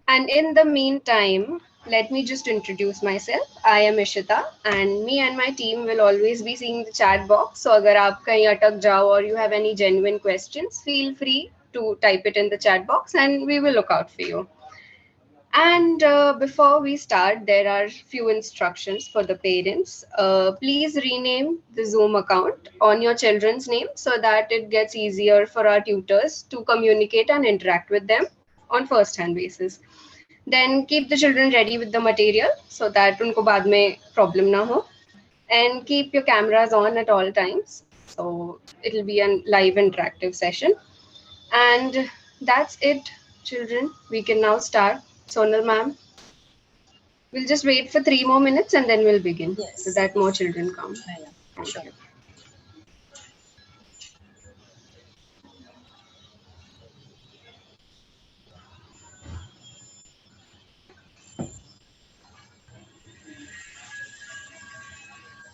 And in the meantime, let me just introduce myself. I am Ishita, and me and my team will always be seeing the chat box. So, agar aap kahin atak jao or you have any genuine questions, feel free to type it in the chat box, and we will look out for you. And before we start, there are few instructions for the parents. Please rename the Zoom account on your children's name so that it gets easier for our tutors to communicate and interact with them on first-hand basis. Then keep the children ready with the material so that unko baad mein problem na ho. And keep your cameras on at all times. So it'll be a live interactive session. And that's it, children. We can now start. Sonal ma'am, we'll just wait for 3 more minutes and then we'll begin so Yes. that more children come. Yeah, Thank sure. you.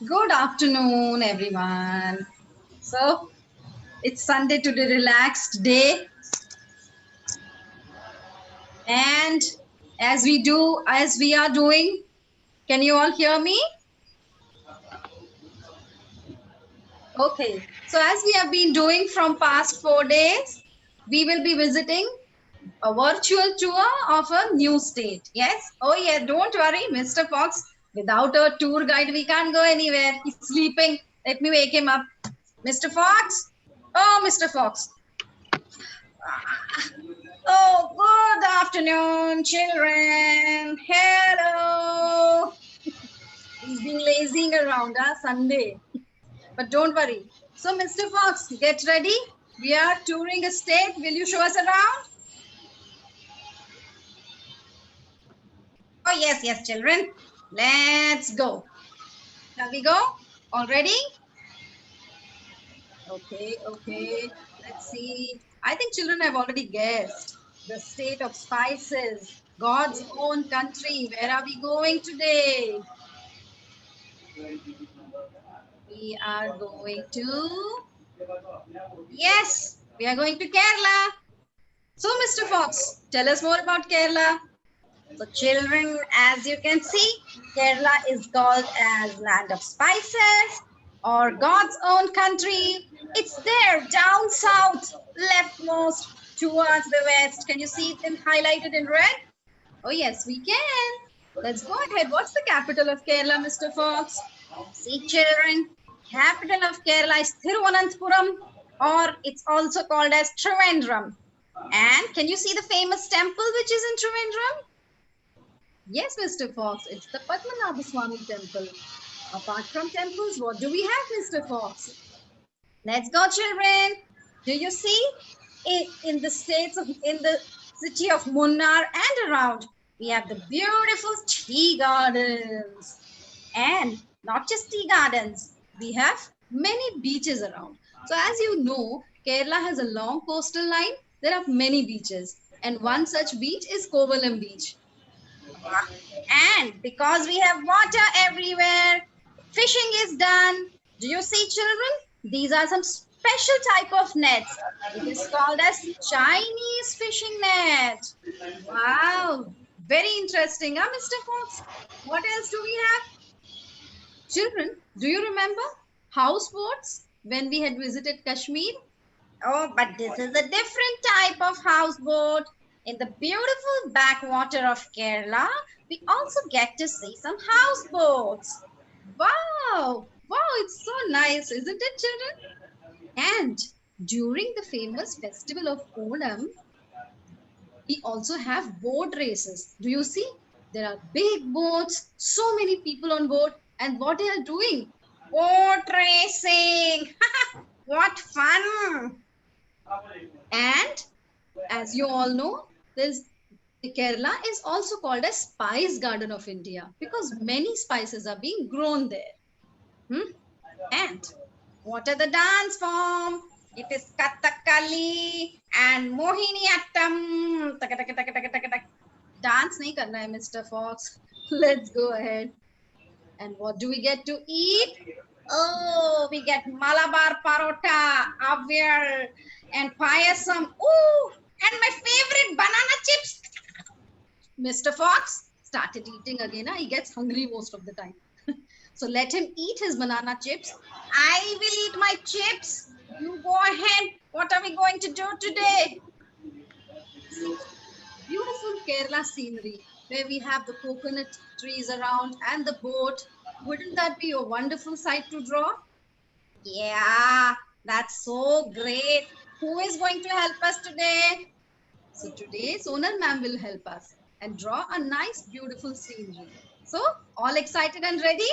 Good afternoon, everyone. So it's Sunday today, relaxed day, and as we are doing, can you all hear me? Okay. So as we have been doing from past 4 days, we will be visiting a virtual tour of a new state. Yes. Oh yeah. Don't worry, Mr. Fox. Without a tour guide, we can't go anywhere. He's sleeping. Let me wake him up. Mr. Fox. Oh, Mr. Fox. Oh, good afternoon, children. Hello. He's been lazing around, Sunday. But don't worry. So, Mr. Fox, get ready. We are touring a state. Will you show us around? Oh, yes, yes, children. Let's go. Shall we go? All ready? Okay, okay. Let's see. I think children have already guessed. The state of spices, God's own country. Where are we going today? We are going to, yes, we are going to Kerala. So, Mr. Fox, tell us more about Kerala. So, children, as you can see, Kerala is called as land of spices or God's own country. It's there down south, leftmost towards the west. Can you see them highlighted in red? Oh, yes, we can. Let's go ahead. What's the capital of Kerala, Mr. Fox? See, children, capital of Kerala is Thiruvananthapuram, or it's also called as Trivandrum. And can you see the famous temple which is in Trivandrum? Yes, Mr. Fox, it's the Padmanabha Swami temple. Apart from temples, what do we have, Mr. Fox? Let's go, children. Do you see in the city of Munnar and around, we have the beautiful tea gardens. And not just tea gardens, we have many beaches around. So as you know, Kerala has a long coastal line. There are many beaches. And one such beach is Kovalam Beach. And because we have water everywhere, fishing is done. Do you see, children? These are some special type of nets. It is called as Chinese fishing net. Wow, very interesting, huh, Mr. Fox? What else do we have? Children, do you remember houseboats when we had visited Kashmir? Oh, but this is a different type of houseboat. In the beautiful backwater of Kerala, we also get to see some houseboats. Wow, wow, it's so nice, isn't it, children? And during the famous festival of Onam, we also have boat races. Do you see? There are big boats, so many people on board, and what they are doing? Boat racing. What fun! And as you all know, there's Kerala is also called as Spice Garden of India because many spices are being grown there. And what are the dance form? It is Kathakali and Mohiniyattam. Dance nahi karna hai, Mr. Fox. Let's go ahead. And what do we get to eat? Oh, we get Malabar parota, avyal, and payasam. Ooh, and my favorite banana chips. Mr. Fox started eating again. He gets hungry most of the time. So let him eat his banana chips. I will eat my chips. You go ahead. What are we going to do today? Beautiful Kerala scenery where we have the coconut trees around and the boat. Wouldn't that be a wonderful sight to draw? Yeah, that's so great. Who is going to help us today? So today Sonal ma'am will help us and draw a nice beautiful scenery. So all excited and ready?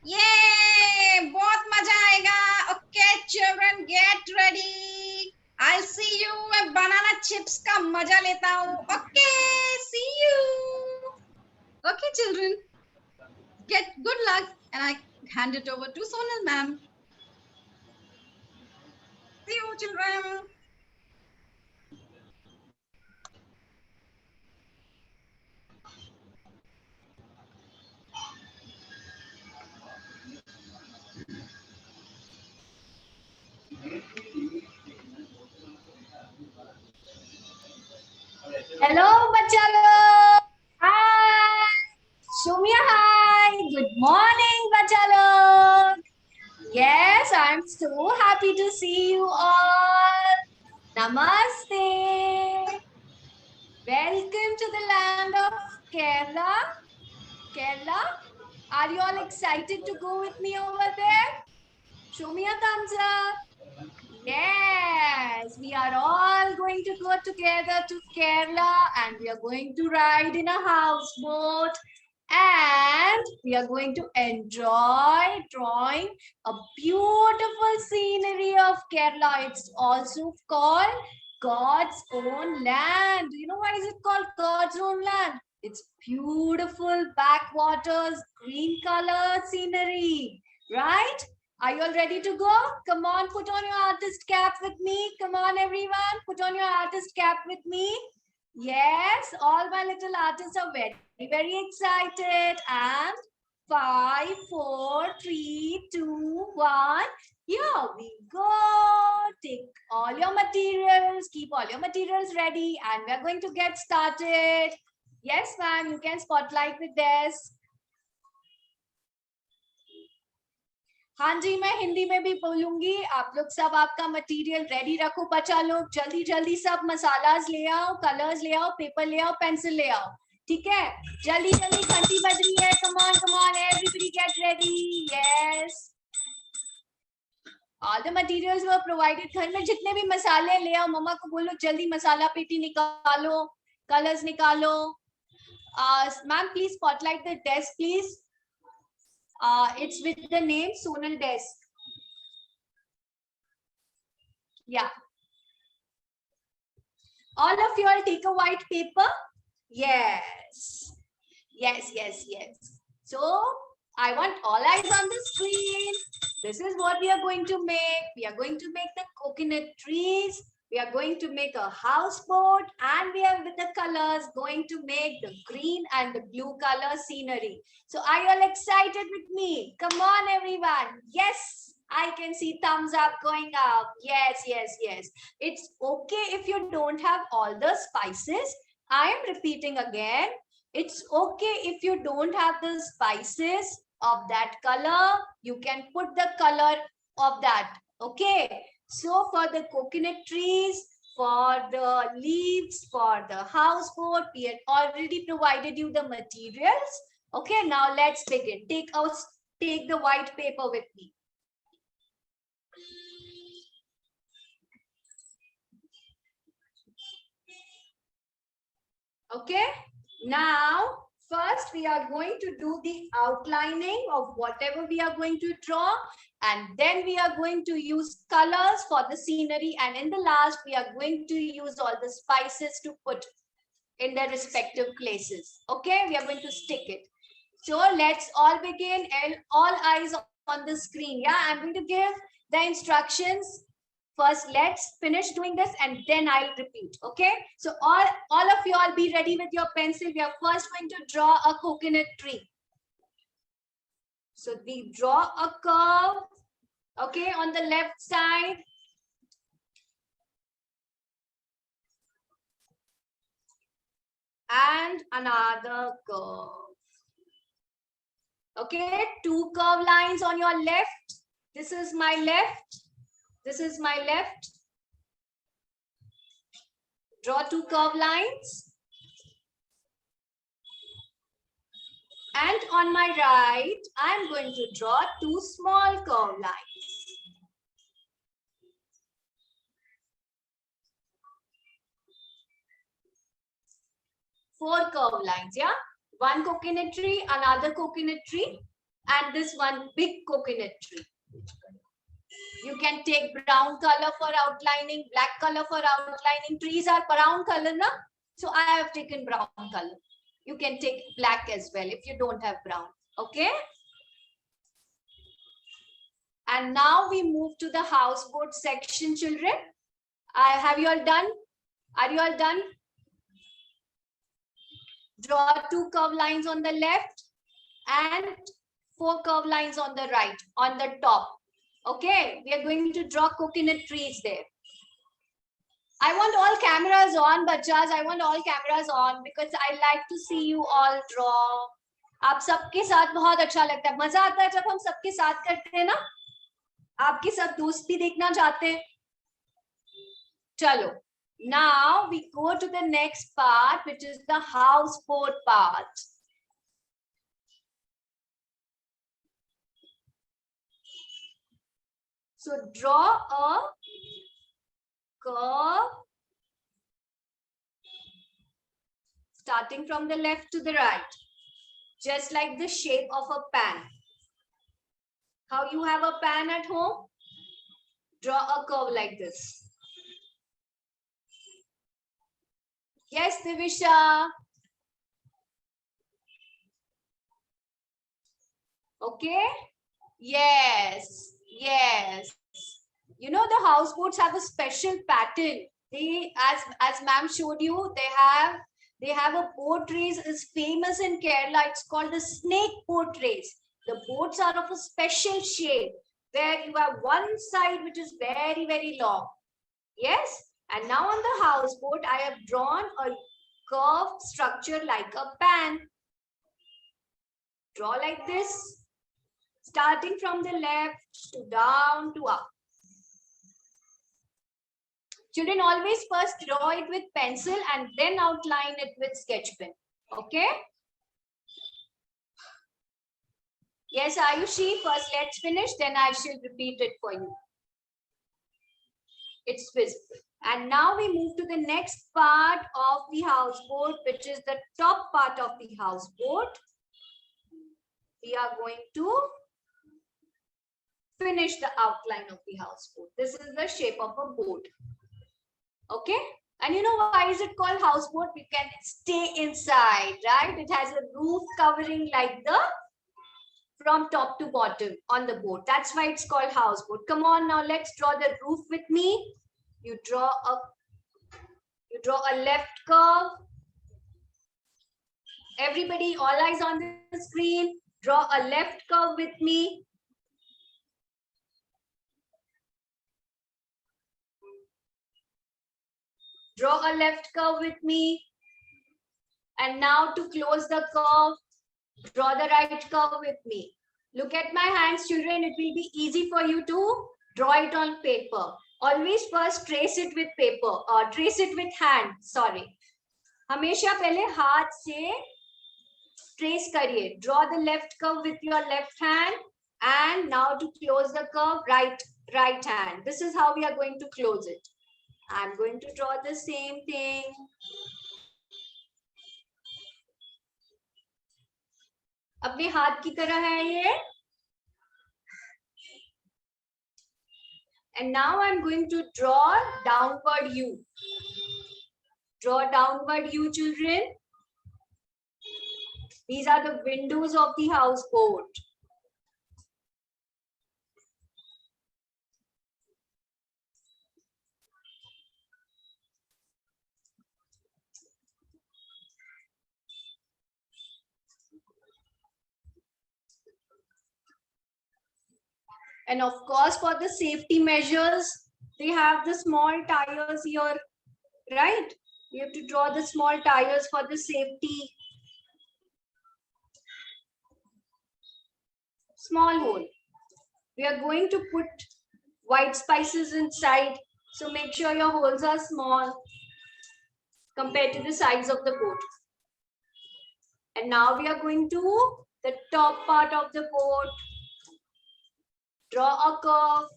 Yay! बहुत मजा आएगा. Okay, children, get ready. I'll see you. मैं banana chips का मजा लेता हूँ. Okay, see you. Okay, children, get good luck. And I hand it over to Sonal ma'am. See you, children. Hello, बच्चा लोग. Hi. Shumya, hi. Good morning, बच्चा लोग. Yes, I'm so happy to see you all. Namaste. Welcome to the land of Kerala. Kerala, are you all excited to go with me over there? Show me a thumbs up. Yes, we are all going to go together to Kerala and we are going to ride in a houseboat and we are going to enjoy drawing a beautiful scenery of Kerala. It's also called God's own land. You know why is it called God's own land? It's beautiful backwaters, green color scenery, right? Are you all ready to go? Come on, put on your artist cap with me. Come on, everyone. Put on your artist cap with me. Yes, all my little artists are very, very excited. And 5, 4, 3, 2, 1. Here we go. Take all your materials. Keep all your materials ready. And we're going to get started. Yes, ma'am. You can spotlight with this. हाँ जी, मैं हिंदी में भी बोलूंगी. आप लोग सब आपका material ready रखो बच्चा लोग. जल्दी जल्दी सब मसालास ले आओ, कलर्स ले आओ, पेपर ले आओ, पेंसिल ले आओ. ठीक है, जल्दी जल्दी घंटी बज रही है. Come on everybody get ready. Yes, all the materials were provided. घर में जितने भी मसाले ले आओ. मम्मा को बोलो जल्दी मसाला पेटी निकालो, कलर्स निकालो. Ma'am please spotlight the desk please. It's with the name Sonal Desk. Yeah. All of you all take a white paper. Yes. Yes, yes, yes. So I want all eyes on the screen. This is what we are going to make. We are going to make the coconut trees. We are going to make a houseboat and we are with the colors going to make the green and the blue color scenery. So are you all excited with me? Come on, everyone. Yes, I can see thumbs up going up. Yes, yes, yes. It's okay if you don't have all the spices. I am repeating again. It's okay if you don't have the spices of that color. You can put the color of that. Okay. So for the coconut trees, for the leaves, for the houseboat, we had already provided you the materials. Okay, now let's begin. Take the white paper with me. Okay, now first we are going to do the outlining of whatever we are going to draw, and then we are going to use colors for the scenery, and in the last we are going to use all the spices to put in their respective places. Okay, we are going to stick it. So let's all begin and all eyes on the screen. Yeah, I'm going to give the instructions. First, let's finish doing this and then I'll repeat. Okay, so all of you all be ready with your pencil. We are first going to draw a coconut tree. So we draw a curve, okay, on the left side. and another curve. Okay, two curve lines on your left. This is my left. This is my left. Draw two curve lines. And on my right, I'm going to draw two small curve lines. Four curve lines, yeah? One coconut tree, another coconut tree, and this one big coconut tree. You can take brown color for outlining, black color for outlining. Trees are brown color, na? So I have taken brown color. You can take black as well if you don't have brown. Okay? And now we move to the houseboat section, children. Have you all done? Are you all done? Draw two curve lines on the left and four curve lines on the right, on the top. Okay, we are going to draw coconut trees there. I want all cameras on, bachas. I want all cameras on because I like to see you all draw. आप सबके साथ बहुत अच्छा लगता है, मजा आता है जब हम सबके साथ करते हैं ना. आपके सब दोस्त भी देखना चाहते हैं. चलो. Now we go to the next part, which is the houseboat part. So draw a curve starting from the left to the right, just like the shape of a pan. How you have a pan at home? Draw a curve like this. Yes, Divisha. Okay. Yes. Yes. You know, the houseboats have a special pattern. They, as ma'am showed you, they have a boat race is famous in Kerala. It's called the snake boat race. The boats are of a special shape where you have one side which is very, very long. Yes. And now on the houseboat, I have drawn a curved structure like a pan. Draw like this, starting from the left to down to up. Children, always first draw it with pencil and then outline it with sketch pen. Okay? Yes, Ayushi, first let's finish, then I shall repeat it for you. It's visible. And now we move to the next part of the houseboat, which is the top part of the houseboat. We are going to finish the outline of the houseboat. This is the shape of a boat. Okay? And you know why is it called houseboat? We can stay inside, right? It has a roof covering like the from top to bottom on the boat. That's why it's called houseboat. Come on, now let's draw the roof with me. You draw a left curve. Everybody, all eyes on the screen. Draw a left curve with me. Draw a left curve with me. And now to close the curve, draw the right curve with me. Look at my hands, children. It will be easy for you to draw it on paper. Always first trace it with paper or trace it with hand. Sorry. हमेशा पहले हाथ से trace करिए. Draw the left curve with your left hand. And now to close the curve, right hand. This is how we are going to close it. I'm going to draw the same thing. अपने हाथ की तरह है ये. And now I'm going to draw downward U. Draw downward U, children. These are the windows of the houseboat. And of course, for the safety measures, they have the small tires here, right? We have to draw the small tires for the safety. Small hole. We are going to put white spices inside. So make sure your holes are small compared to the size of the boat. And now we are going to the top part of the boat. Draw a curve.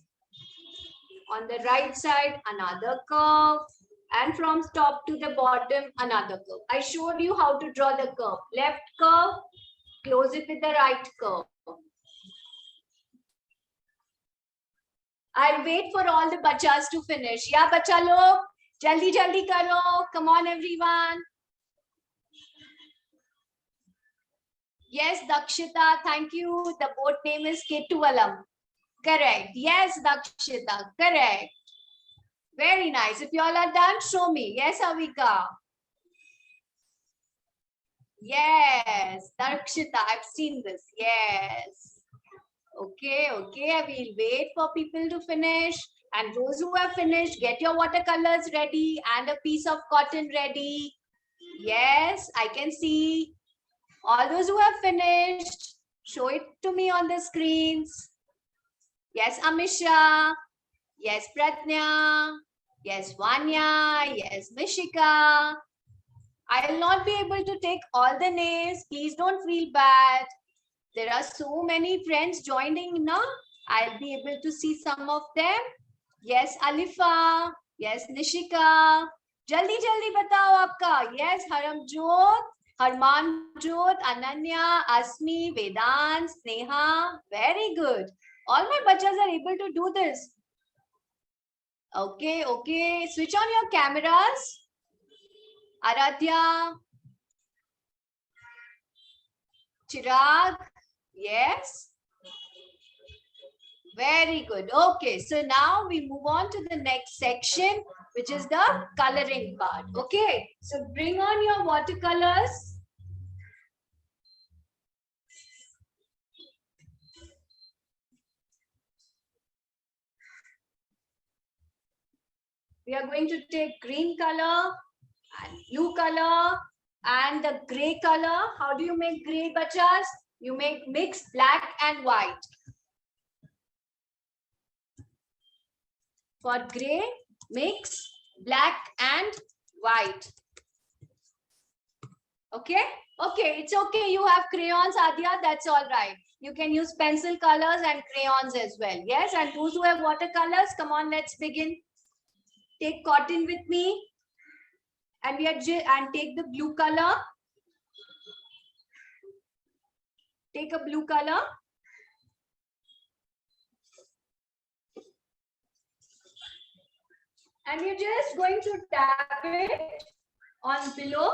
On the right side, another curve. And from top to the bottom, another curve. I showed you how to draw the curve. Left curve, close it with the right curve. I'll wait for all the bachas to finish. Yeah, bacha log, jaldi jaldi karo. Come on, everyone. Yes, Dakshita, thank you. The boat name is Ketuvalam. Correct. Yes, Dakshita, correct. Very nice. If you all are done, show me. Yes, Avika. Yes, Dakshita, I've seen this. Yes. Okay, okay. I will wait for people to finish. And those who have finished, get your watercolors ready and a piece of cotton ready. Yes, I can see. All those who have finished, show it to me on the screens. Yes, Amisha. Yes, Pratnya. Yes, Vanya. Yes, Mishika. I will not be able to take all the names. Please don't feel bad. There are so many friends joining now. I'll be able to see some of them. Yes, Alifa. Yes, Nishika. Jaldi jaldi batao aapka. Yes, Haramjot, Harmanjot, Ananya, Asmi, Vedant, Sneha. Very good. All my bachas are able to do this. Okay, okay. Switch on your cameras. Aradhya. Chirag. Yes. Very good. Okay, so now we move on to the next section, which is the coloring part. Okay, so bring on your watercolors. We are going to take green color and blue color and the gray color. How do you make gray, bachas? You make mix black and white. For gray, mix black and white. Okay? Okay, it's okay. You have crayons, Adya. That's all right. You can use pencil colors and crayons as well. Yes, and those who have watercolors, come on, let's begin. Take cotton with me. And we are and take the blue color. Take a blue color. And we're just going to tap it on below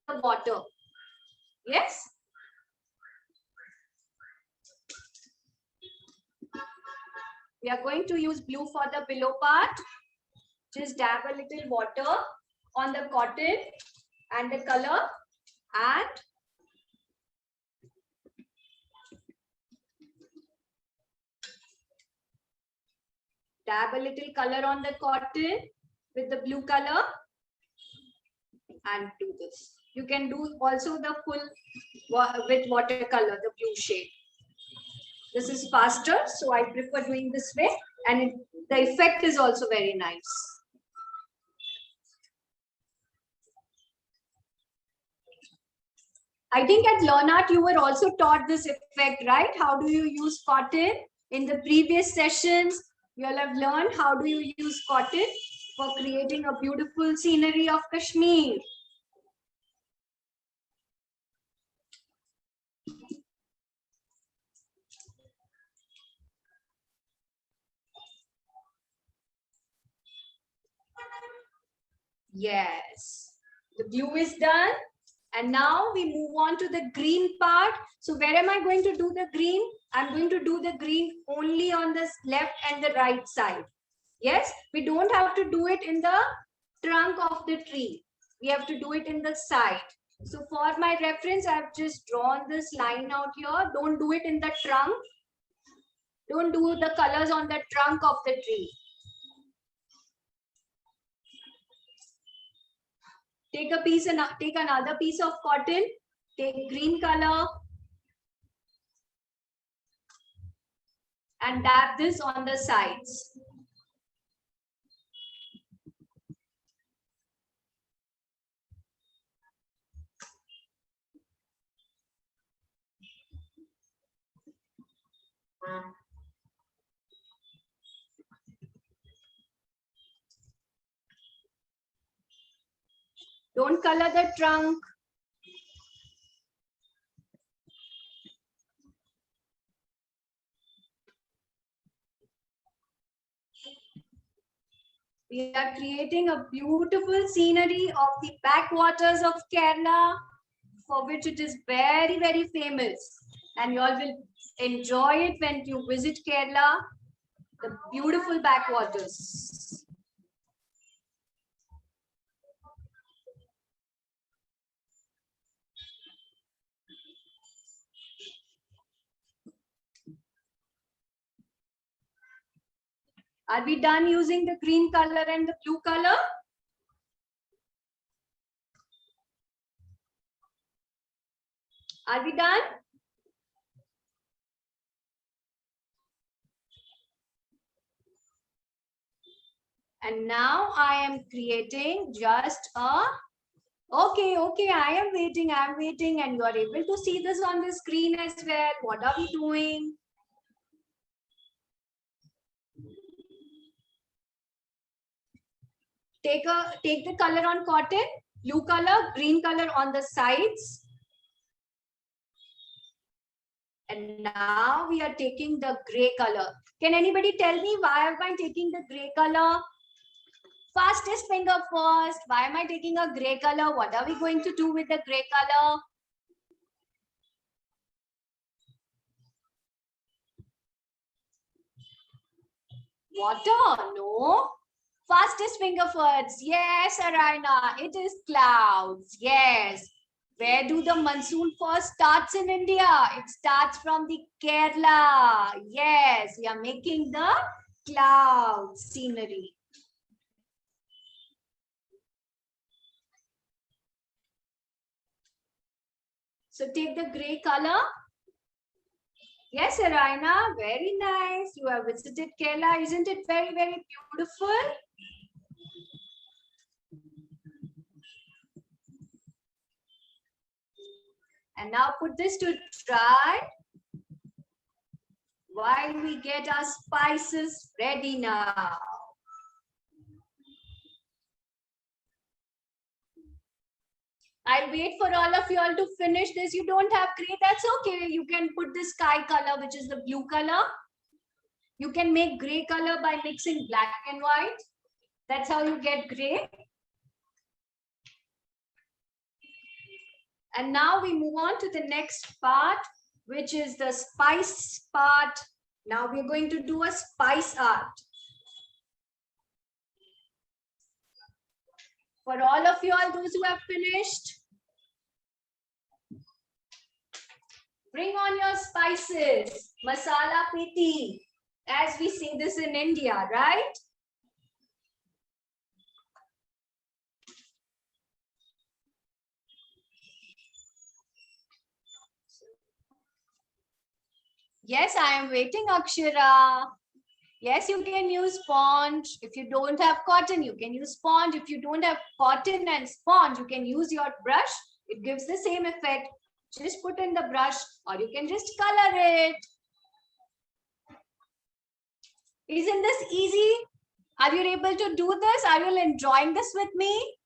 the water. Yes? We are going to use blue for the below part. Just dab a little water on the cotton and the color and dab a little color on the cotton with the blue color and do this. You can do also the full with watercolor, the blue shade. This is faster, so I prefer doing this way, and the effect is also very nice. I think at LearnArt you were also taught this effect, right? How do you use cotton? In the previous sessions, you all have learned how do you use cotton for creating a beautiful scenery of Kashmir. Yes, the blue is done. And now we move on to the green part. So where am I going to do the green? I'm going to do the green only on the left and the right side. Yes, we don't have to do it in the trunk of the tree. We have to do it in the side. So for my reference, I've just drawn this line out here. Don't do it in the trunk. Don't do the colors on the trunk of the tree. Take a piece and take another piece of cotton. Take green color. And dab this on the sides. Don't color the trunk. We are creating a beautiful scenery of the backwaters of Kerala, for which it is very, very famous. And you all will enjoy it when you visit Kerala, the beautiful backwaters. Are we done using the green color and the blue color? Are we done? And now I am creating just a, okay, I am waiting, and you are able to see this on the screen as well. What are we doing? Take the color on cotton, blue color, green color on the sides. And now we are taking the gray color. Can anybody tell me why am I taking the gray color? Fastest finger first. Why am I taking a gray color? What are we going to do with the gray color? Water? No. Fastest finger first. Yes, Arina. It is clouds. Yes. Where do the monsoon first starts in India? It starts from the Kerala. Yes, we are making the cloud scenery. So take the gray color. Yes, Arina, very nice. You have visited Kerala. Isn't it very, very beautiful? And now put this to dry while we get our spices ready now. I'll wait for all of you all to finish this. You don't have gray, that's okay. You can put the sky color, which is the blue color. You can make gray color by mixing black and white. That's how you get gray. And now we move on to the next part, which is the spice part. Now we're going to do a spice art. For all of you all, those who have finished, bring on your spices, masala peti, as we say this in India, right? Yes, I am waiting, Akshara. Yes, you can use sponge. If you don't have cotton, you can use sponge. If you don't have cotton and sponge, you can use your brush. It gives the same effect. Just put in the brush, or you can just color it. Isn't this easy? Are you able to do this? Are you enjoying this with me?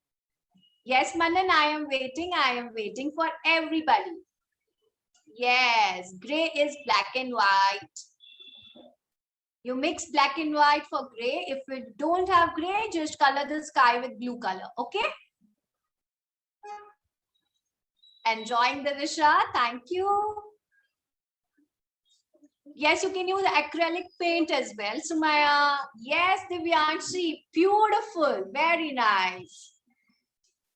Yes, Manan, I am waiting. I am waiting for everybody. Yes, gray is black and white. You mix black and white for gray. If you don't have gray, just color the sky with blue color. Okay? Enjoying the Disha? Thank you. Yes, you can use acrylic paint as well. Sumaya. Yes, Divyanshi. Beautiful. Very nice.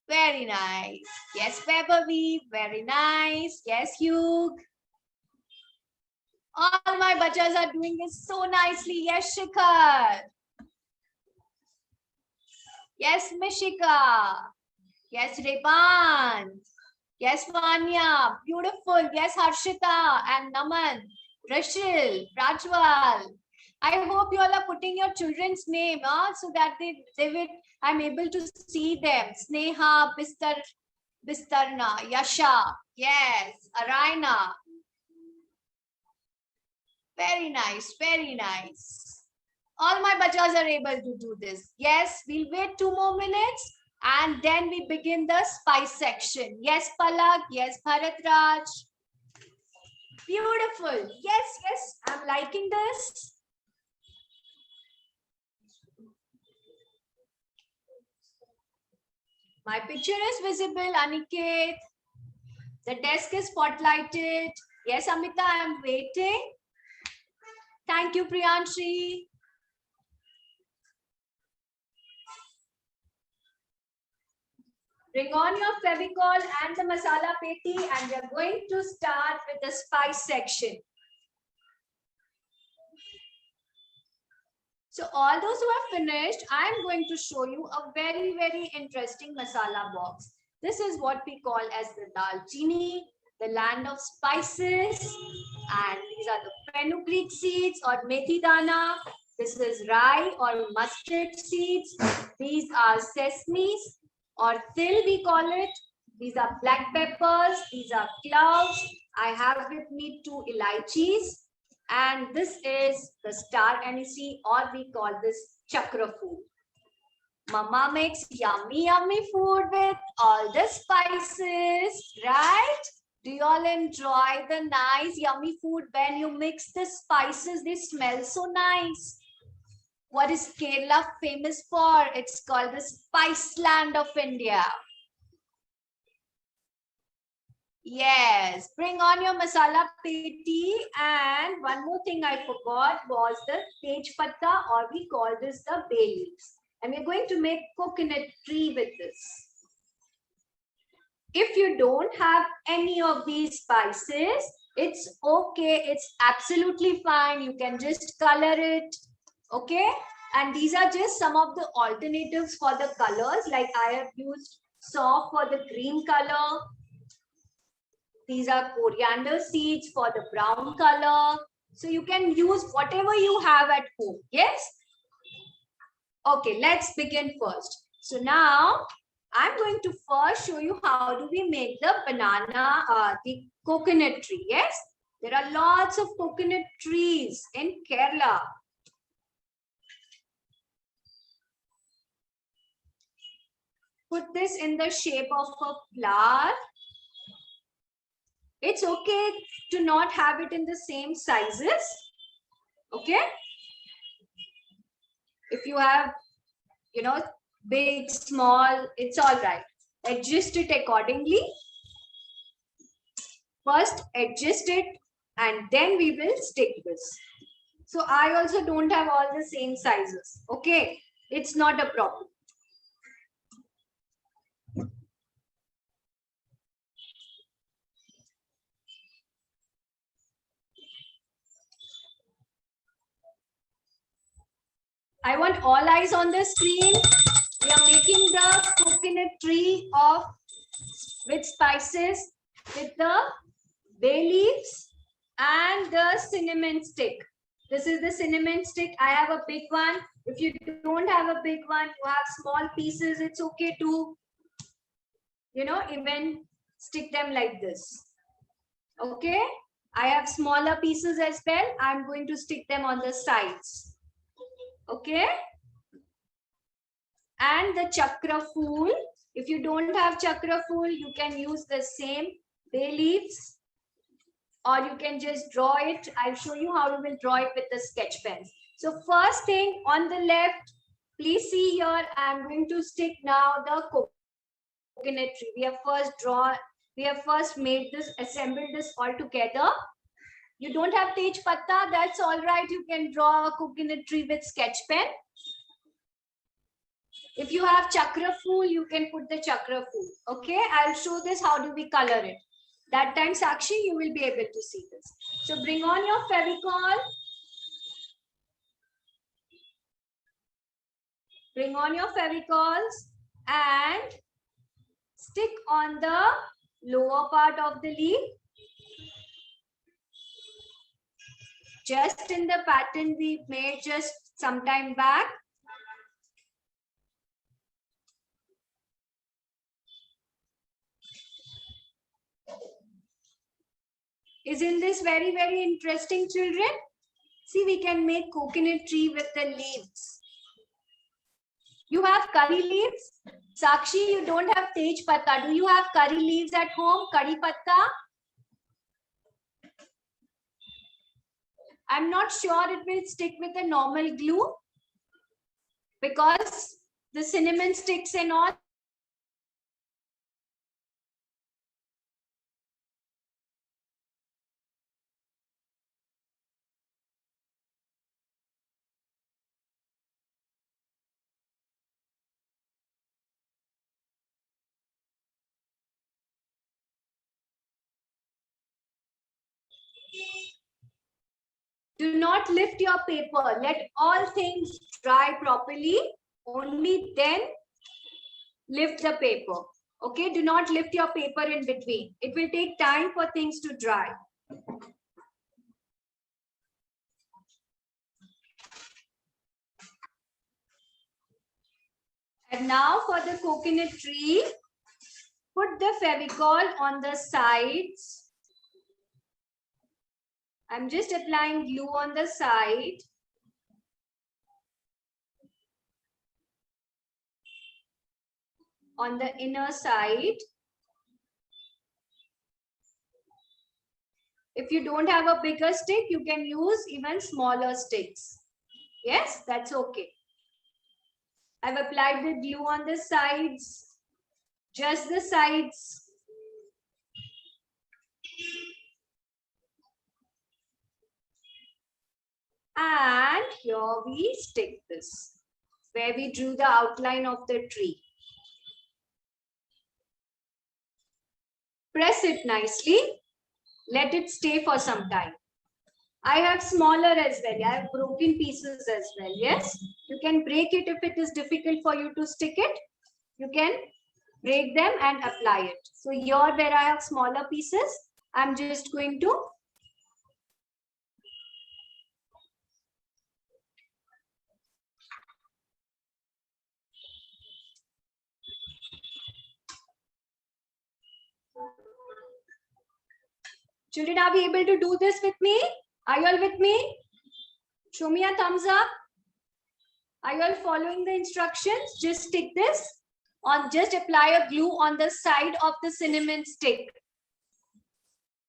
Very nice. Yes, February. Very nice. Yes, Hugh. All my bachas are doing this so nicely. Yes, Shikhar. Yes, Mishika. Yes, Reban. Yes, Vanya. Beautiful. Yes, Harshita and Naman. Rashil, Rajwal. I hope you all are putting your children's name so that they will, I'm able to see them. Sneha, Bistarna, Yasha. Yes, Araina. Very nice, very nice. All my bachas are able to do this. Yes, we'll wait 2 more minutes and then we begin the spice section. Yes, Palak. Yes, Bharatraj. Beautiful. Yes, yes, I'm liking this. My picture is visible, Aniket. The desk is spotlighted. Yes, Amita, I'm waiting. Thank you, Priyanshi. Bring on your Fevicol and the masala peti and we're going to start with the spice section. So all those who have finished, I am going to show you a very, very interesting masala box. This is what we call as the Dalchini, the land of spices. And these are the fenugreek seeds or methi dana. This is rye or mustard seeds. These are sesames or til we call it. These are black peppers. These are cloves. I have with me 2 elaichis. And this is the star anise or we call this chakra food. Mama makes yummy, yummy food with all the spices, right? Do you all enjoy the nice, yummy food when you mix the spices? They smell so nice. What is Kerala famous for? It's called the spice land of India. Yes, bring on your masala peti. And one more thing I forgot was the tej patta or we call this the bay leaves. And we're going to make coconut tree with this. If you don't have any of these spices, it's okay. It's absolutely fine. You can just color it. Okay. And these are just some of the alternatives for the colors. Like I have used saw for the green color. These are coriander seeds for the brown color. So you can use whatever you have at home. Yes? Okay, let's begin first. So now I'm going to first show you how do we make the the coconut tree. Yes? There are lots of coconut trees in Kerala. Put this in the shape of a flower. It's okay to not have it in the same sizes. Okay. If you have, big, small, it's all right. Adjust it accordingly. First, adjust it and then we will stick this. So I also don't have all the same sizes. Okay. It's not a problem. I want all eyes on the screen. We are making the coconut tree with spices, with the bay leaves and the cinnamon stick. This is the cinnamon stick. I have a big one. If you don't have a big one, you have small pieces. It's okay to, even stick them like this. Okay. I have smaller pieces as well. I'm going to stick them on the sides. Okay. And the chakra fool. If you don't have chakra fool, you can use the same bay leaves or you can just draw it. I'll show you how you will draw it with the sketch pens. So first thing on the left, please see here, I'm going to stick now the coconut tree. We have first made this, assembled this all together. You don't have tej patta, that's all right. You can draw a coconut tree with sketch pen. If you have chakra fool, you can put the chakra fool. Okay, I'll show this how do we color it. That time, Sakshi, you will be able to see this. So bring on your Fevicol. Bring on your Fevicols and stick on the lower part of the leaf. Just in the pattern we made just some time back. Isn't this very, very interesting, children? See, we can make coconut tree with the leaves. You have curry leaves? Sakshi, you don't have tej patta. Do you have curry leaves at home? Curry patta? I'm not sure it will stick with the normal glue because the cinnamon sticks and all. Do not lift your paper. Let all things dry properly. Only then lift the paper. Okay, do not lift your paper in between. It will take time for things to dry. And now for the coconut tree, put the Fevicol on the sides. I'm just applying glue on the side. On the inner side. If you don't have a bigger stick, you can use even smaller sticks. Yes, that's okay. I've applied the glue on the sides, just the sides. And here we stick this, where we drew the outline of the tree. Press it nicely. Let it stay for some time. I have smaller as well. I have broken pieces as well. Yes, you can break it if it is difficult for you to stick it. You can break them and apply it. So here where I have smaller pieces, I'm just going to children, are we able to do this with me? Are you all with me? Show me a thumbs up. Are you all following the instructions? Just stick this on, just apply a glue on the side of the cinnamon stick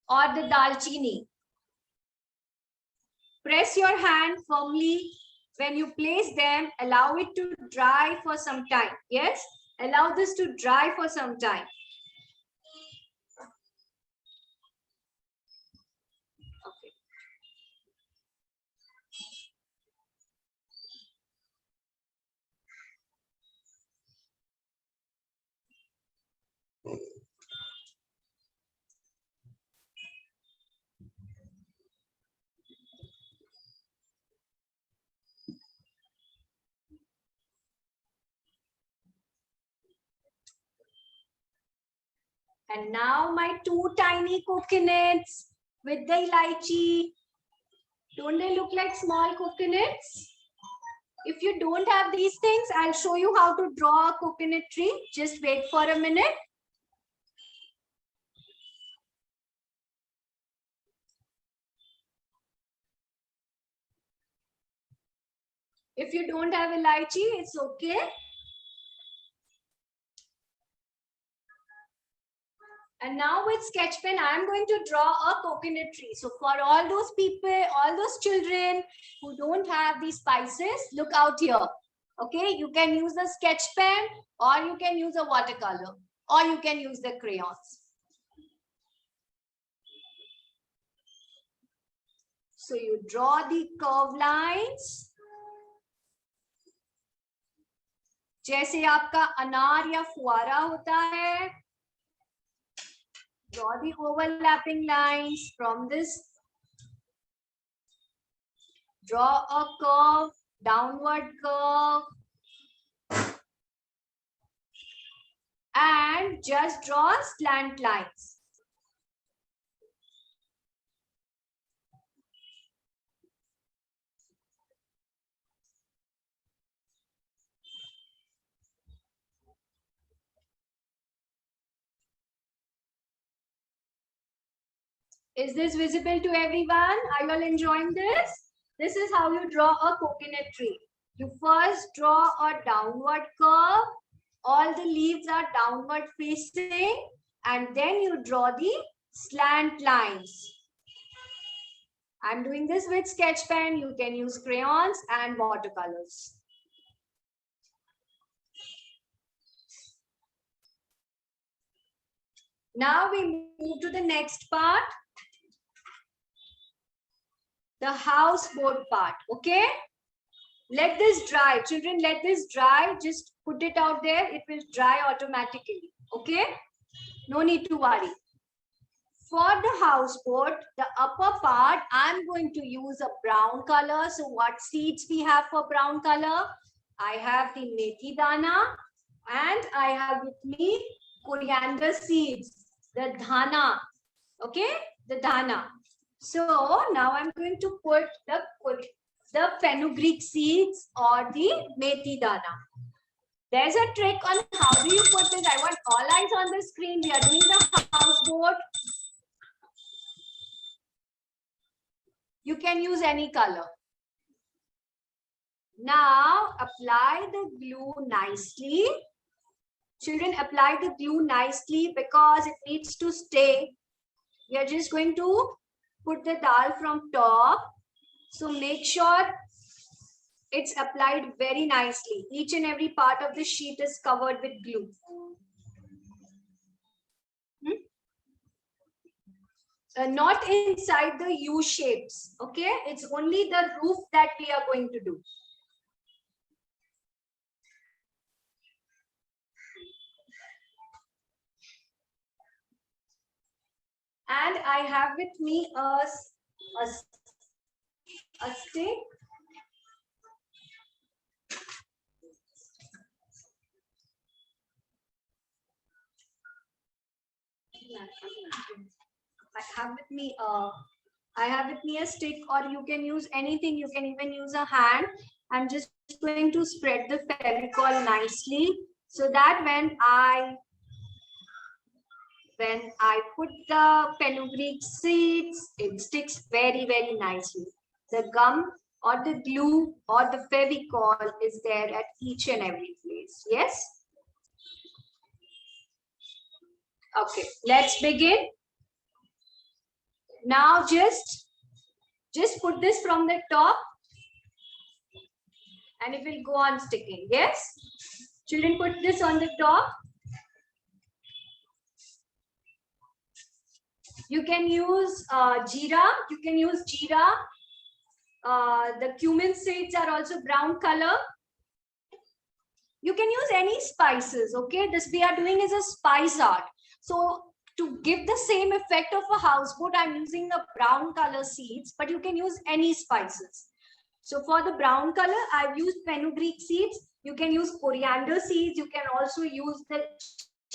or the dalchini. Press your hand firmly when you place them. Allow it to dry for some time. Yes, allow this to dry for some time. And now my two tiny coconuts with the elaichi. Don't they look like small coconuts? If you don't have these things, I'll show you how to draw a coconut tree. Just wait for a minute. If you don't have elaichi, it's okay. And now with sketch pen, I'm going to draw a coconut tree. So for all those people, all those children who don't have these spices, look out here. Okay, you can use a sketch pen or you can use a watercolor or you can use the crayons. So you draw the curve lines. जैसे आपका अनार या फुआरा होता है. Draw the overlapping lines from this. Draw a curve, downward curve. and just draw slant lines. Is this visible to everyone? Are you all enjoying this? This is how you draw a coconut tree. You first draw a downward curve. All the leaves are downward facing, and then you draw the slant lines. I'm doing this with sketch pen. You can use crayons and watercolors. Now we move to the next part. The houseboat part, okay? Let this dry. Children, let this dry. Just put it out there. It will dry automatically, okay? No need to worry. For the houseboat, the upper part, I'm going to use a brown color. So what seeds we have for brown color? I have the methi dana and I have with me coriander seeds, the dhana, okay? The dhana. So now I'm going to put the fenugreek seeds or the methi dana. There's a trick on how do you put this. I want all eyes on the screen. We are doing the houseboat. You can use any color. Now apply the glue nicely. Children, apply the glue nicely because it needs to stay. We are just going to put the dal from top. So make sure it's applied very nicely. Each and every part of the sheet is covered with glue. Not inside the U shapes, okay? It's only the roof that we are going to do. And I have with me a stick. I have with me a stick, or you can use anything. You can even use a hand. I'm just going to spread the Fevicol nicely so that when I put the fenugreek seeds, it sticks very, very nicely. The gum or the glue or the Fevicol is there at each and every place. Yes? Okay, let's begin. Now just put this from the top and it will go on sticking. Yes? Children, put this on the top. You can use jeera. You can use jeera. The cumin seeds are also brown color. You can use any spices. Okay, this we are doing is a spice art. So to give the same effect of a houseboat, I'm using a brown color seeds, but you can use any spices. So for the brown color, I've used fenugreek seeds. You can use coriander seeds. You can also use the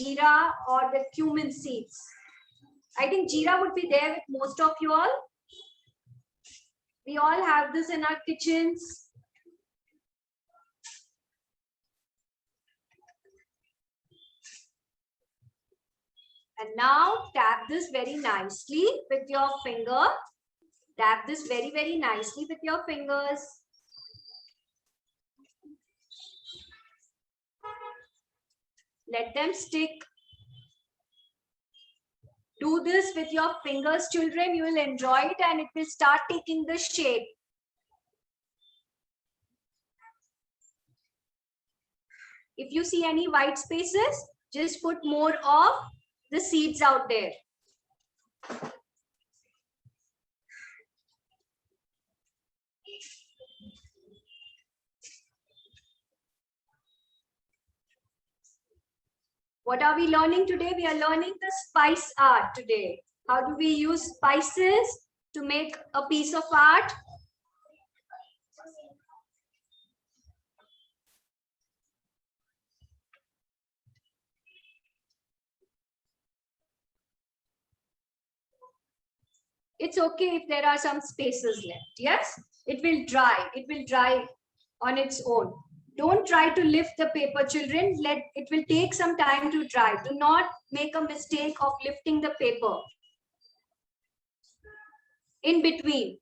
jeera or the cumin seeds. I think jeera would be there with most of you all. We all have this in our kitchens. And now tap this very nicely with your finger. Tap this very, very nicely with your fingers. Let them stick. Do this with your fingers, children. You will enjoy it and it will start taking the shape. If you see any white spaces, just put more of the seeds out there. What are we learning today? We are learning the spice art today. How do we use spices to make a piece of art? It's okay if there are some spaces left. Yes, it will dry. It will dry on its own. Don't try to lift the paper, children. It will take some time to dry. Do not make a mistake of lifting the paper in between.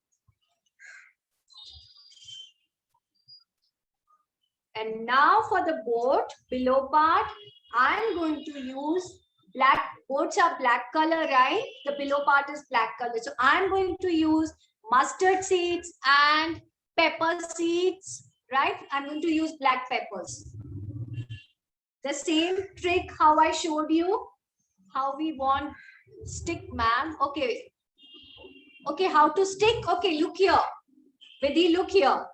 And now for the boat below part, I'm going to use black. Boats are black color, right? The below part is black color. So I'm going to use mustard seeds and pepper seeds, right? I'm going to use black peppers. The same trick how I showed you, how we want stick, ma'am. Okay. Okay, how to stick? Okay, look here. Vidhi, look here.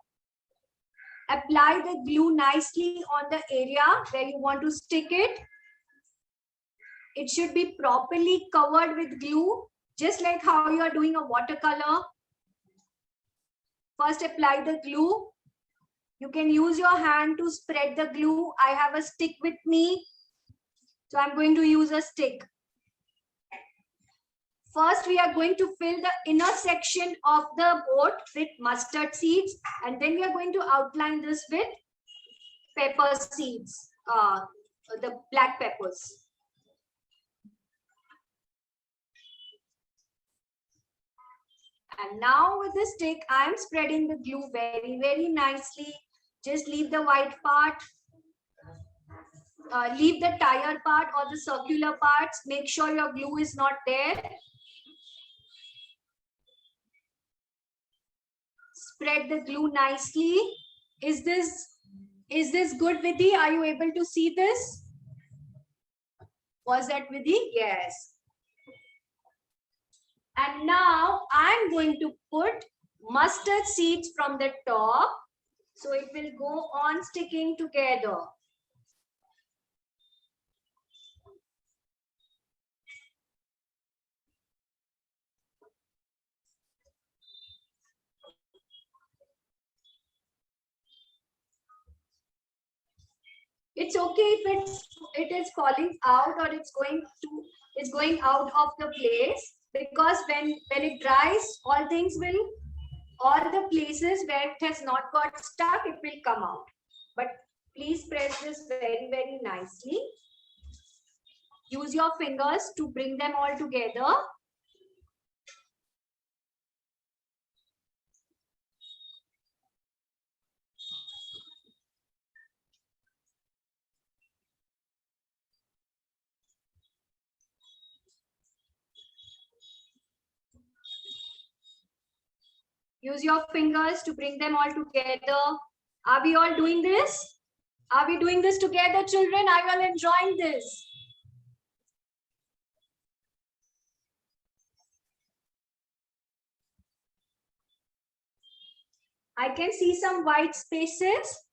Apply the glue nicely on the area where you want to stick it. It should be properly covered with glue, just like how you are doing a watercolor. First, apply the glue. You can use your hand to spread the glue. I have a stick with me, so I'm going to use a stick. First, we are going to fill the inner section of the boat with mustard seeds, and then we are going to outline this with pepper seeds, the black peppers. And now with the stick, I am spreading the glue very, very nicely. Just leave the white part, leave the tire part or the circular parts. Make sure your glue is not there. Spread the glue nicely. Is this good, Vidhi? Are you able to see this? Was that Vidhi? Yes. And now I'm going to put mustard seeds from the top, so it will go on sticking together. It's okay if it is falling out or it's going out of the place, because when it dries, all the places where it has not got stuck, it will come out. But please press this very, very nicely. Use your fingers to bring them all together. Use your fingers to bring them all together. Are we all doing this? Are we doing this together, children? Are you all enjoying this? I can see some white spaces.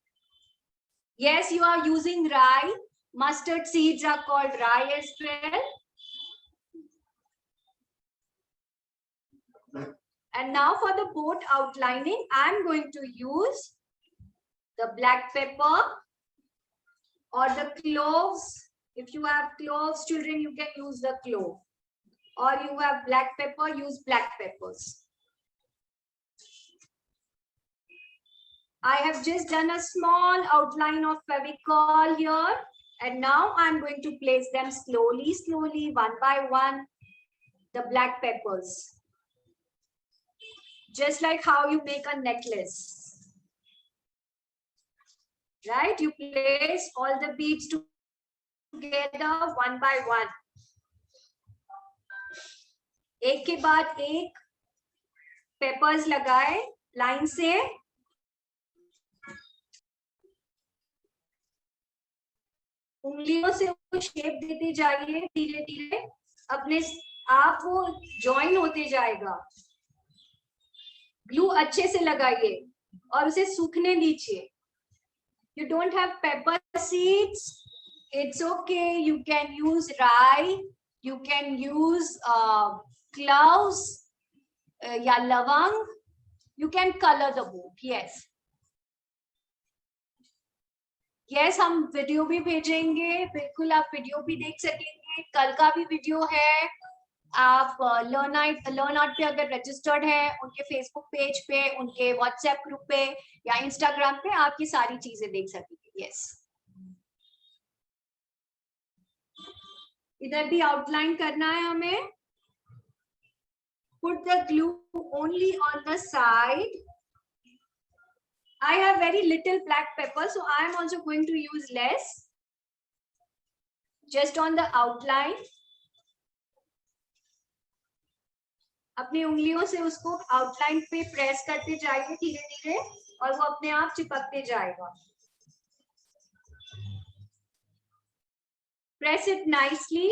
Yes, you are using rye. Mustard seeds are called rye as well. And now for the boat outlining, I'm going to use the black pepper or the cloves. If you have cloves, children, you can use the clove. Or you have black pepper, use black peppers. I have just done a small outline of Fevicol here. And now I'm going to place them slowly, one by one, the black peppers. Just like how you make a necklace. Right? You place all the beads together one by one. एक के बाद एक papers लगाए line से. उंगलियों से वो shape देते जाइए, धीरे धीरे अपने आप वो ज्वाइन होते जाएगा. ग्लू अच्छे से लगाइए और उसे सूखने दीजिए. You don't have pepper seeds, it's okay. You can use rye, you can use cloves, या लवंग. You can color the boat. Yes. Yes, हम वीडियो भी भेजेंगे. बिल्कुल आप वीडियो भी देख सकेंगे. कल का भी वीडियो है आप लर्न आउट पे अगर रजिस्टर्ड है, उनके फेसबुक पेज पे, उनके व्हाट्सएप ग्रुप पे या इंस्टाग्राम पे आपकी सारी चीजें देख सकेंगे। यस, इधर भी आउटलाइन करना है हमें। Put the glue only on the side. I have very little black pepper, so I am also going to use less. Just on the outline. अपनी उंगलियों से उसको आउटलाइन पे प्रेस करते जाइए धीरे धीरे, और वो अपने आप चिपकते जाएगा। Press it nicely.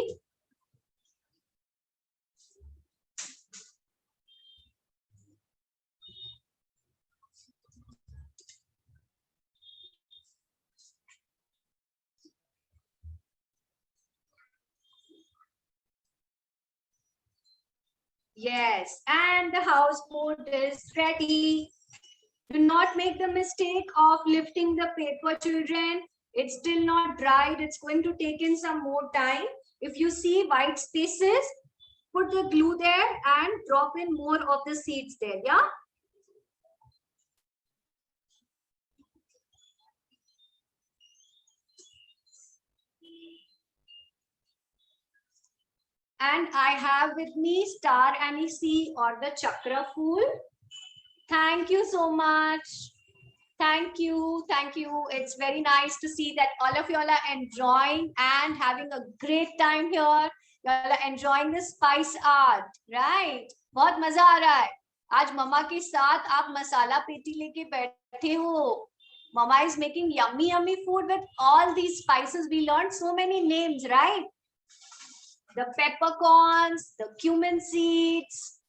Yes, and the houseboat is ready. Do not make the mistake of lifting the paper, children. It's still not dried. It's going to take in some more time. If you see white spaces, put the glue there and drop in more of the seeds there. Yeah. And I have with me star anise or the chakra phool. Thank you so much. Thank you. Thank you. It's very nice to see that all of you all are enjoying and having a great time here. You all are enjoying the spice art, right? बहुत मजा आ रहा है। आज मम्मा के साथ आप मसाला पेटी लेके बैठे हो। Mama is making yummy, yummy food with all these spices. We learned so many names, right? The peppercorns, the cumin seeds,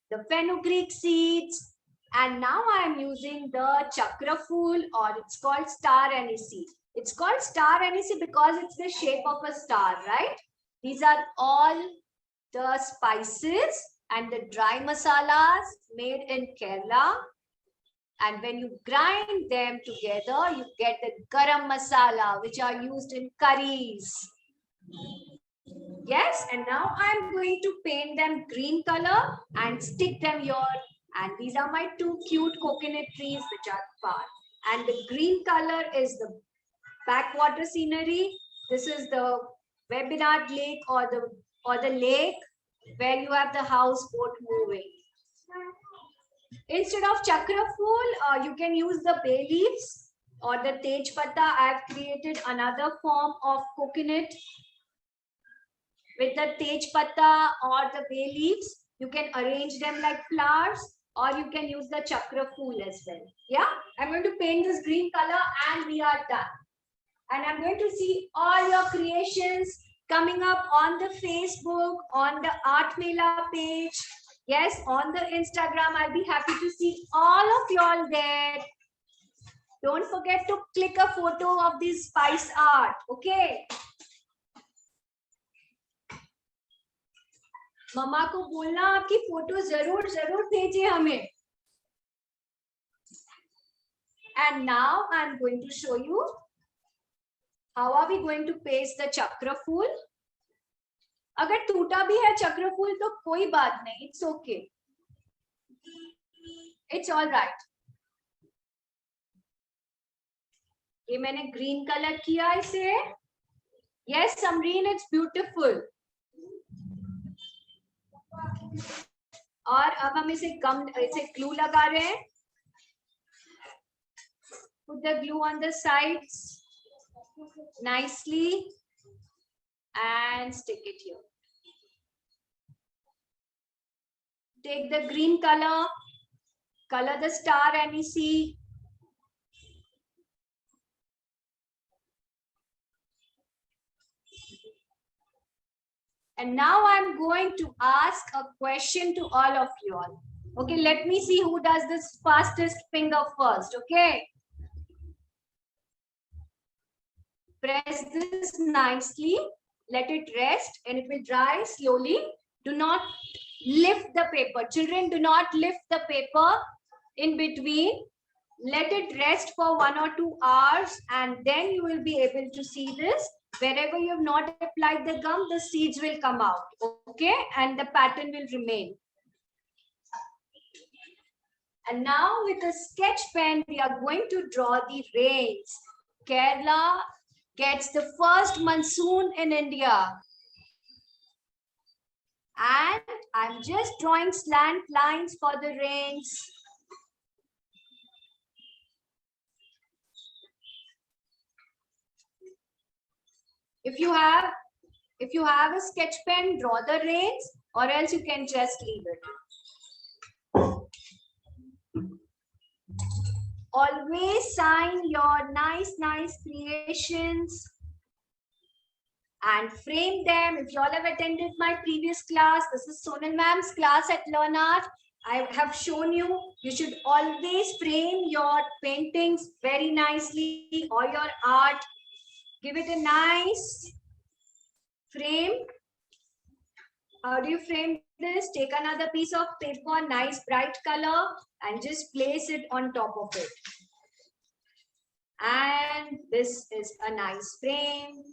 the fenugreek seeds, and now I am using the chakra phool, or it's called star anise. It's called star anise because it's the shape of a star, right? These are all the spices and the dry masalas made in Kerala. And when you grind them together, you get the garam masala, which are used in curries. Yes, and now I'm going to paint them green color and stick them here. And these are my two cute coconut trees which are far. And the green color is the backwater scenery. This is the Webbinard Lake or the lake where you have the houseboat moving. Instead of chakra phool, you can use the bay leaves or the tej patta. I have created another form of coconut with the tej patta or the bay leaves. You can arrange them like flowers, or you can use the chakra phool as well. Yeah, I'm going to paint this green color and we are done. And I'm going to see all your creations coming up on the Facebook, on the Art Mela page. Yes, on the Instagram. I'll be happy to see all of y'all there. Don't forget to click a photo of this spice art. Okay. मम्मा को बोलना आपकी photo जरूर जरूर भेजिए हमें. And now I'm going to show you how are we going to paste the chakra phool. अगर टूटा भी है चक्र फूल तो कोई बात नहीं, it's okay, it's all right. ये मैंने ग्रीन कलर किया इसे. Yes, Samreen, it's beautiful. और अब हम इसे ग्लू लगा रहे हैं. Put the glue on the sides nicely and stick it here. Take the green color, color the star anise. And now I'm going to ask a question to all of you all. Okay, let me see who does this fastest finger first. Okay. Press this nicely. Let it rest and it will dry slowly. Do not lift the paper. Children, do not lift the paper in between. Let it rest for 1 or 2 hours and then you will be able to see this. Wherever you have not applied the gum, the seeds will come out, okay? And the pattern will remain. And now with a sketch pen, we are going to draw the rains. Kerala gets the first monsoon in India. And I'm just drawing slant lines for the rains. If you have a sketch pen, draw the rains, or else you can just leave it. Always sign your nice creations and frame them. If you all have attended my previous class, this is Sonal ma'am's class at Learn Art. I have shown you, you should always frame your paintings very nicely, or your art. Give it a nice frame. How do you frame this? Take another piece of paper, nice bright color, and just place it on top of it. And this is a nice frame.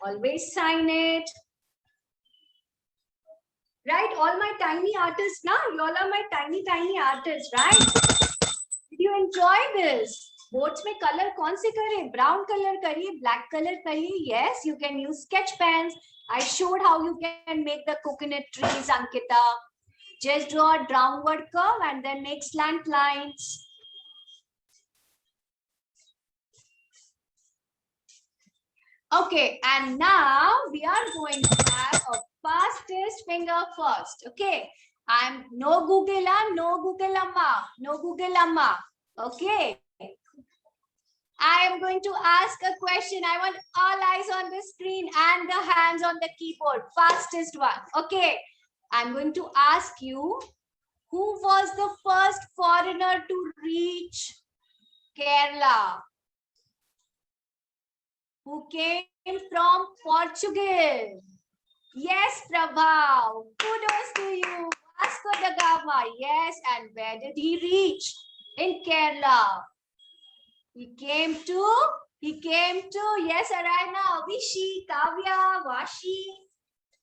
Always sign it. Right? All my tiny artists now, you all are my tiny artists, right? Did you enjoy this? Boards में color कौन से करें? Brown color करिए, black color करिए. Yes, you can use sketch pens. I showed how you can make the coconut trees, Ankita. Just draw a downward curve and then make slant lines. Okay, and now we are going to have a fastest finger first. Okay, I'm no Google, no Google Amma, no Google Amma. Okay. I am going to ask a question. I want all eyes on the screen and the hands on the keyboard. Fastest one. Okay. I'm going to ask you, who was the first foreigner to reach Kerala? Who came from Portugal? Yes, Prabhav. Kudos to you. Vasco da Gama. Yes. And where did he reach? In Kerala. He came to, yes, Arayana, Vishi, Kavya, Vashi,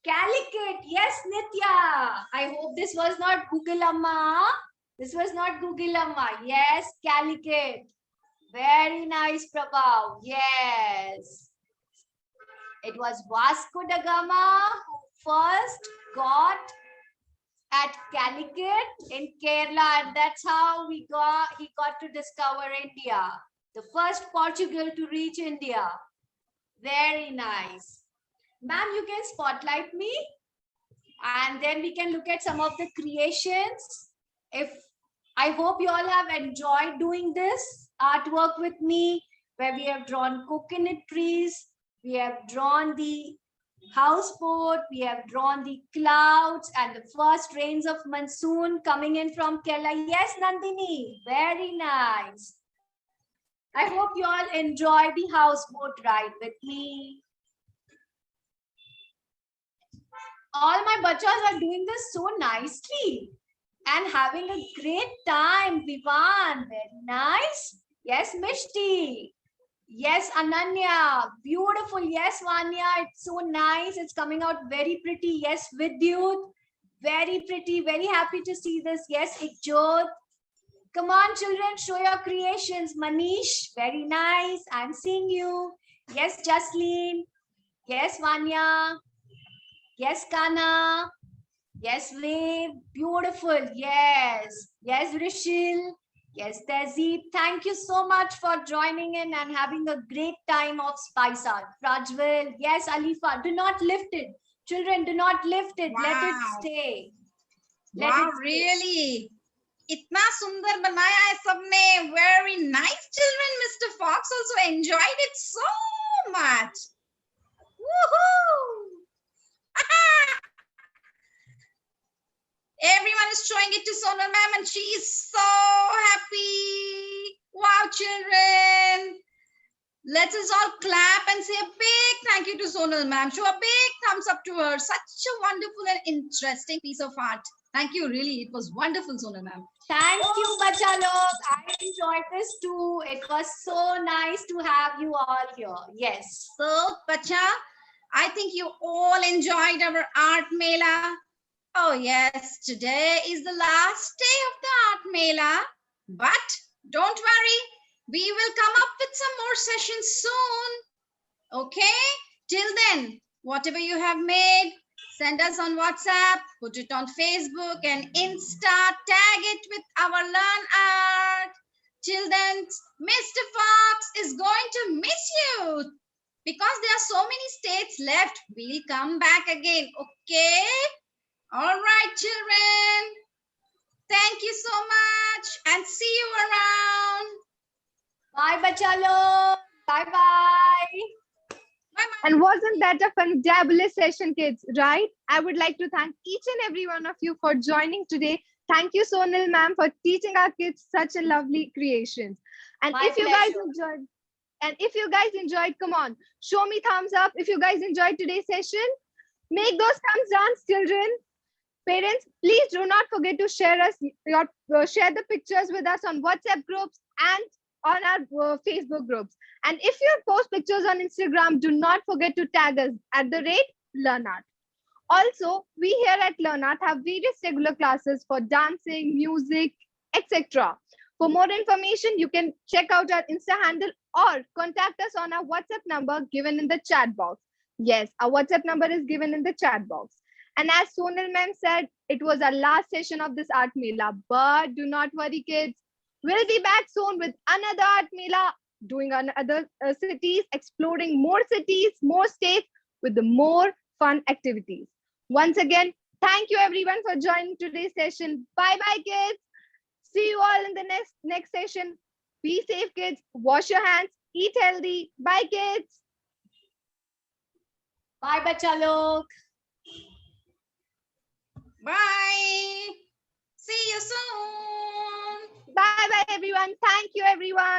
Calicut. Yes, Nitya. I hope this was not Google Amma. This was not Google Amma. Yes, Calicut. Very nice, Prabhav. Yes. It was Vasco da Gama who first got at Calicut in Kerala, and that's how he got to discover India. The first Portugal to reach India. Very nice. Ma'am, you can spotlight me and then we can look at some of the creations. I hope you all have enjoyed doing this artwork with me, where we have drawn coconut trees, we have drawn the houseboat, we have drawn the clouds and the first rains of monsoon coming in from Kerala. Yes, Nandini, very nice. I hope you all enjoy the houseboat ride with me. All my bachas are doing this so nicely and having a great time. Vivan, very nice. Yes, Mishti. Yes, Ananya, beautiful. Yes, Vanya, it's so nice. It's coming out very pretty. Yes, Vidyut, very pretty. Very happy to see this. Yes, Ikjot. Come on, children, show your creations. Manish, very nice. I'm seeing you. Yes, Jasleen. Yes, Vanya. Yes, Kana. Yes, Wave. Beautiful. Yes. Yes, Rishil. Yes, Tehzeeb. Thank you so much for joining in and having a great time of Spice Art. Prajwal. Yes, Alifa. Do not lift it. Children, do not lift it. Wow. Let it stay. Wow, really? इतना सुंदर बनाया है सबने. Very nice, children. Mr. Fox also enjoyed it so much. Woohoo! Everyone is showing it to Sonal ma'am and she is so happy. Wow, children. Let us all clap and say a big thank you to Sonal ma'am. Show a big thumbs up to her. Such a wonderful and interesting piece of art. Thank you. Really, it was wonderful, Sonal ma'am. Thank you, bacha log. I enjoyed this too. It was so nice to have you all here. Yes. So, Pacha, I think you all enjoyed our art mela. Oh yes, today is the last day of the art mela. But don't worry, we will come up with some more sessions soon. Okay? Till then, whatever you have made, send us on WhatsApp, put it on Facebook and Insta, tag it with our Learn Art. Till then, Mr. Fox is going to miss you because there are so many states left. We'll come back again. Okay? All right, children. Thank you so much and see you around. Bye, bacha log. Bye-bye. And wasn't that a fantabulous session, kids, right? I would like to thank each and every one of you for joining today. Thank you, Sonal ma'am, for teaching our kids such a lovely creations. And My if you guys pleasure. enjoyed, come on, show me thumbs up. If you guys enjoyed today's session, make those thumbs down, children. Parents, please do not forget to share share the pictures with us on WhatsApp groups and on our Facebook groups. And if you post pictures on Instagram, do not forget to tag us at the rate LearnArt. Also, we here at LearnArt have various regular classes for dancing, music, etc. For more information, you can check out our Insta handle or contact us on our WhatsApp number given in the chat box. Yes, our WhatsApp number is given in the chat box. And as Sonal ma'am said, it was our last session of this art mela. But do not worry, kids. We'll be back soon with another art mela, doing other cities, exploring more cities, more states with the more fun activities. Once again, thank you everyone for joining today's session. Bye-bye, kids. See you all in the next session. Be safe, kids. Wash your hands. Eat healthy. Bye, kids. Bye, bacha log. Bye. See you soon. Bye-bye, everyone. Thank you, everyone.